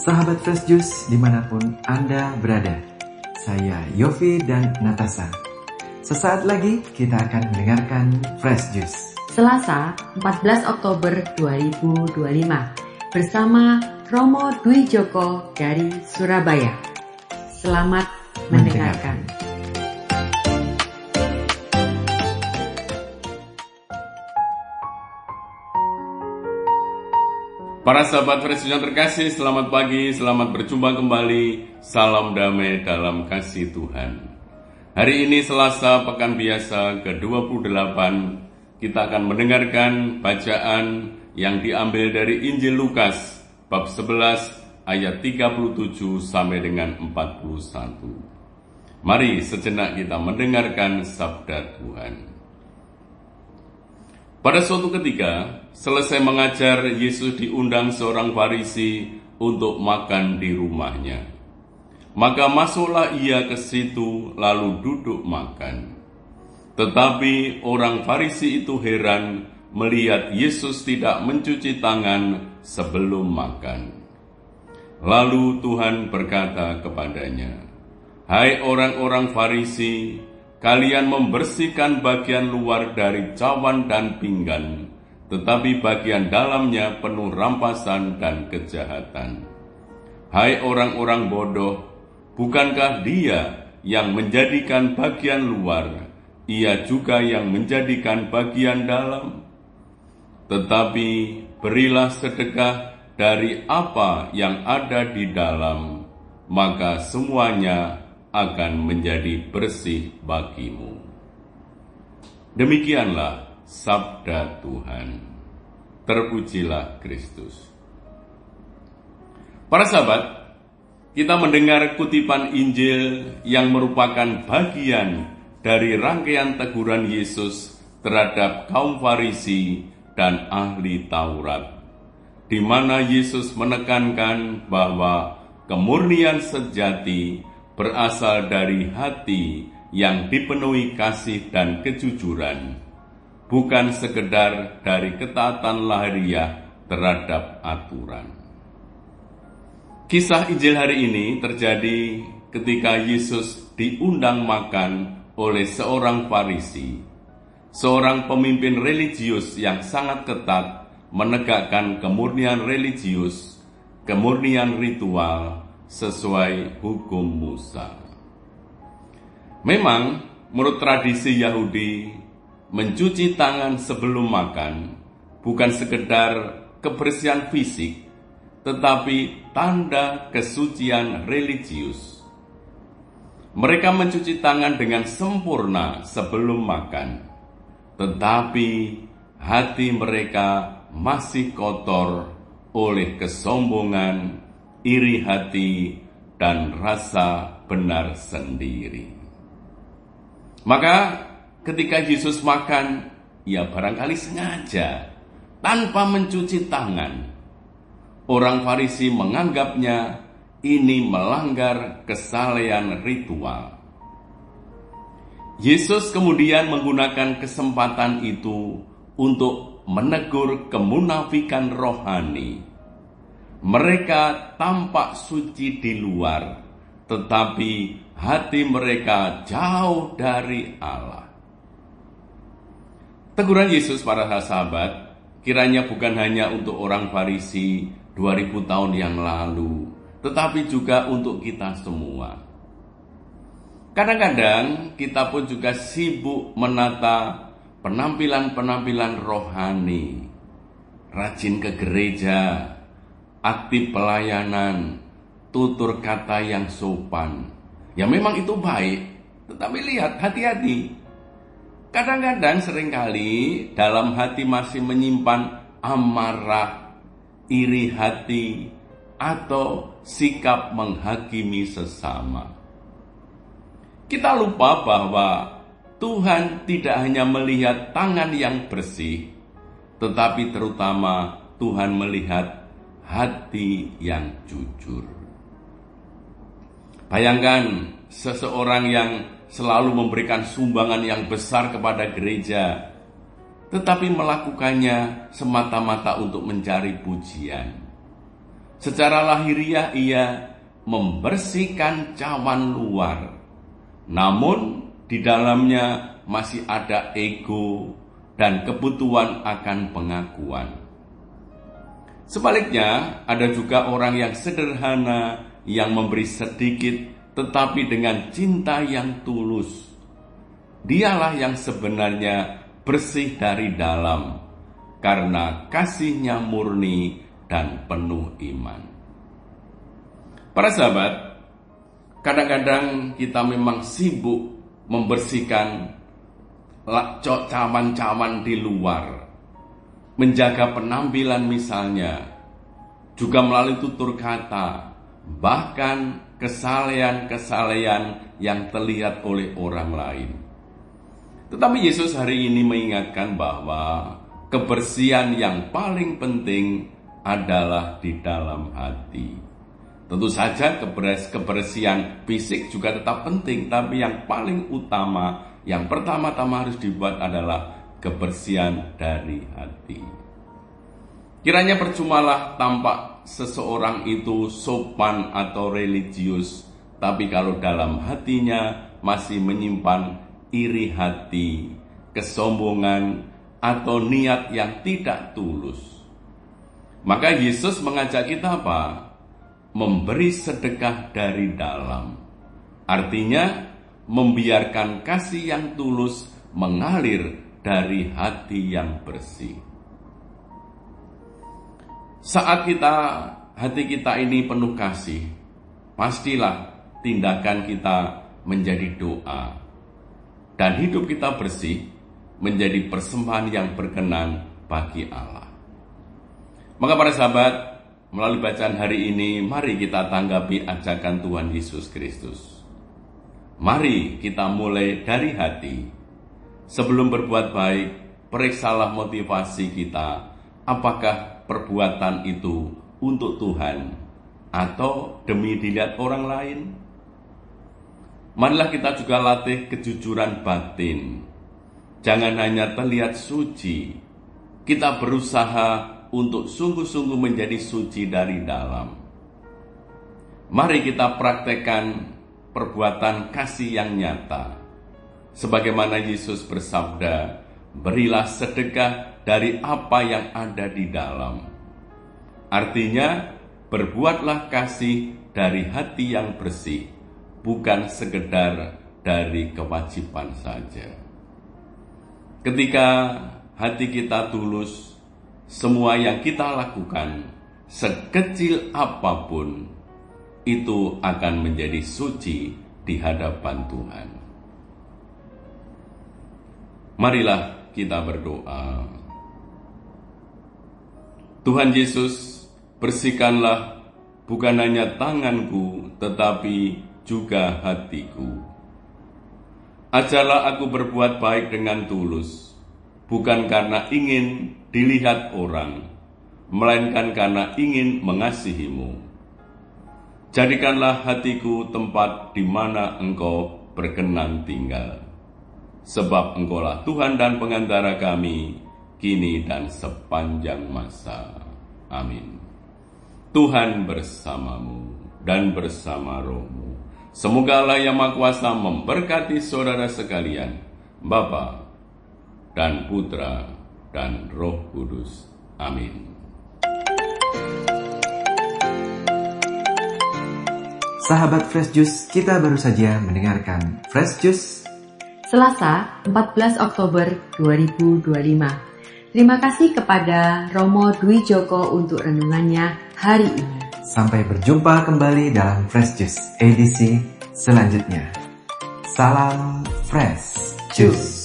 Sahabat Fresh Juice dimanapun Anda berada, saya Yofi dan Natasha. Sesaat lagi kita akan mendengarkan Fresh Juice Selasa 14 Oktober 2025 bersama Romo Dwi Joko dari Surabaya. Selamat mendengarkan. Para sahabat Fresh Juice yang terkasih, selamat pagi, selamat berjumpa kembali. Salam damai dalam kasih Tuhan. Hari ini Selasa Pekan Biasa ke-28, kita akan mendengarkan bacaan yang diambil dari Injil Lukas bab 11 ayat 37 sampai dengan 41. Mari sejenak kita mendengarkan sabda Tuhan. Pada suatu ketika, selesai mengajar, Yesus diundang seorang Farisi untuk makan di rumahnya. Maka masuklah ia ke situ, lalu duduk makan. Tetapi orang Farisi itu heran melihat Yesus tidak mencuci tangan sebelum makan. Lalu Tuhan berkata kepadanya, "Hai orang-orang Farisi, kalian membersihkan bagian luar dari cawan dan pinggan, tetapi bagian dalamnya penuh rampasan dan kejahatan. Hai orang-orang bodoh, bukankah Dia yang menjadikan bagian luar, Ia juga yang menjadikan bagian dalam? Tetapi berilah sedekah dari apa yang ada di dalam, maka semuanya akan menjadi bersih bagimu." Demikianlah sabda Tuhan. Terpujilah Kristus. Para sahabat, kita mendengar kutipan Injil yang merupakan bagian dari rangkaian teguran Yesus terhadap kaum Farisi dan ahli Taurat, di mana Yesus menekankan bahwa kemurnian sejati berasal dari hati yang dipenuhi kasih dan kejujuran, bukan sekedar dari ketaatan lahiriah terhadap aturan. Kisah Injil hari ini terjadi ketika Yesus diundang makan oleh seorang Farisi, seorang pemimpin religius yang sangat ketat menegakkan kemurnian religius, kemurnian ritual, sesuai hukum Musa. Memang, menurut tradisi Yahudi, mencuci tangan sebelum makan bukan sekedar kebersihan fisik, tetapi tanda kesucian religius. Mereka mencuci tangan dengan sempurna sebelum makan, tetapi hati mereka masih kotor oleh kesombongan, iri hati, dan rasa benar sendiri. Maka ketika Yesus makan, ia barangkali sengaja tanpa mencuci tangan. Orang Farisi menganggapnya ini melanggar kesalehan ritual. Yesus kemudian menggunakan kesempatan itu untuk menegur kemunafikan rohani. Mereka tampak suci di luar, tetapi hati mereka jauh dari Allah. Teguran Yesus para sahabat, kiranya bukan hanya untuk orang Farisi 2000 tahun yang lalu, tetapi juga untuk kita semua. Kadang-kadang kita pun juga sibuk menata penampilan-penampilan rohani, rajin ke gereja, aktif pelayanan, tutur kata yang sopan. Ya memang itu baik, tetapi lihat, hati-hati. Kadang-kadang seringkali dalam hati masih menyimpan amarah, iri hati, atau sikap menghakimi sesama. Kita lupa bahwa Tuhan tidak hanya melihat tangan yang bersih, tetapi terutama Tuhan melihat hati yang jujur. Bayangkan seseorang yang selalu memberikan sumbangan yang besar kepada gereja, tetapi melakukannya semata-mata untuk mencari pujian. Secara lahiriah ia membersihkan cawan luar, namun di dalamnya masih ada ego dan kebutuhan akan pengakuan. Sebaliknya, ada juga orang yang sederhana, yang memberi sedikit tetapi dengan cinta yang tulus. Dialah yang sebenarnya bersih dari dalam, karena kasihnya murni dan penuh iman. Para sahabat, kadang-kadang kita memang sibuk membersihkan cawan-cawan di luar, menjaga penampilan misalnya, juga melalui tutur kata, bahkan kesalehan-kesalehan yang terlihat oleh orang lain. Tetapi Yesus hari ini mengingatkan bahwa kebersihan yang paling penting adalah di dalam hati. Tentu saja kebersihan fisik juga tetap penting, tapi yang paling utama, yang pertama-tama harus dibuat adalah kebersihan dari hati. Kiranya percumalah tampak seseorang itu sopan atau religius, tapi kalau dalam hatinya masih menyimpan iri hati, kesombongan, atau niat yang tidak tulus. Maka Yesus mengajak kita apa? Memberi sedekah dari dalam. Artinya, membiarkan kasih yang tulus mengalir dari hati yang bersih. Saat hati kita ini penuh kasih, pastilah tindakan kita menjadi doa, dan hidup kita bersih menjadi persembahan yang berkenan bagi Allah. Maka para sahabat, melalui bacaan hari ini, mari kita tanggapi ajakan Tuhan Yesus Kristus. Mari kita mulai dari hati. Sebelum berbuat baik, periksalah motivasi kita. Apakah perbuatan itu untuk Tuhan atau demi dilihat orang lain? Marilah kita juga latih kejujuran batin. Jangan hanya terlihat suci. Kita berusaha untuk sungguh-sungguh menjadi suci dari dalam. Mari kita praktekkan perbuatan kasih yang nyata. Sebagaimana Yesus bersabda, berilah sedekah dari apa yang ada di dalam. Artinya, berbuatlah kasih dari hati yang bersih, bukan sekedar dari kewajiban saja. Ketika hati kita tulus, semua yang kita lakukan, sekecil apapun, itu akan menjadi suci di hadapan Tuhan. Marilah kita berdoa. Tuhan Yesus, bersihkanlah bukan hanya tanganku, tetapi juga hatiku. Ajarlah aku berbuat baik dengan tulus, bukan karena ingin dilihat orang, melainkan karena ingin mengasihimu. Jadikanlah hatiku tempat di mana Engkau berkenan tinggal, sebab Engkaulah Tuhan dan pengantara kami, kini dan sepanjang masa. Amin. Tuhan bersamamu dan bersama rohmu. Semoga Allah yang Maha Kuasa memberkati saudara sekalian, Bapa dan Putra dan Roh Kudus. Amin. Sahabat Fresh Juice, kita baru saja mendengarkan Fresh Juice Selasa 14 Oktober 2025. Terima kasih kepada Romo Dwi Joko untuk renungannya hari ini. Sampai berjumpa kembali dalam Fresh Juice edisi selanjutnya. Salam Fresh Juice.